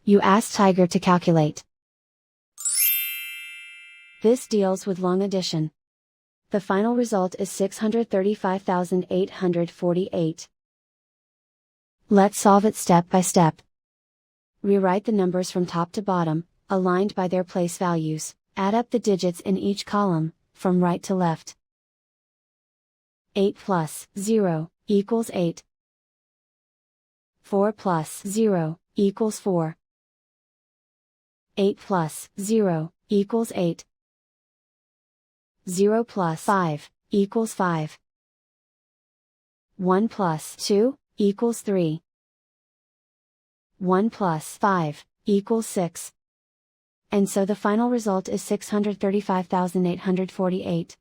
You ask Tiger to calculate. This deals with long addition. The final result is 635,848. Let's solve it step by step. Rewrite the numbers from top to bottom, aligned by their place values, add up the digits in each column, from right to left. 8 plus 0 equals 8. 4 plus 0 equals 4. 8 plus 0 equals 8. 0 plus 5 equals 5. 1 plus 2 equals 3. 1 plus 5 equals 6. And so the final result is 635,848.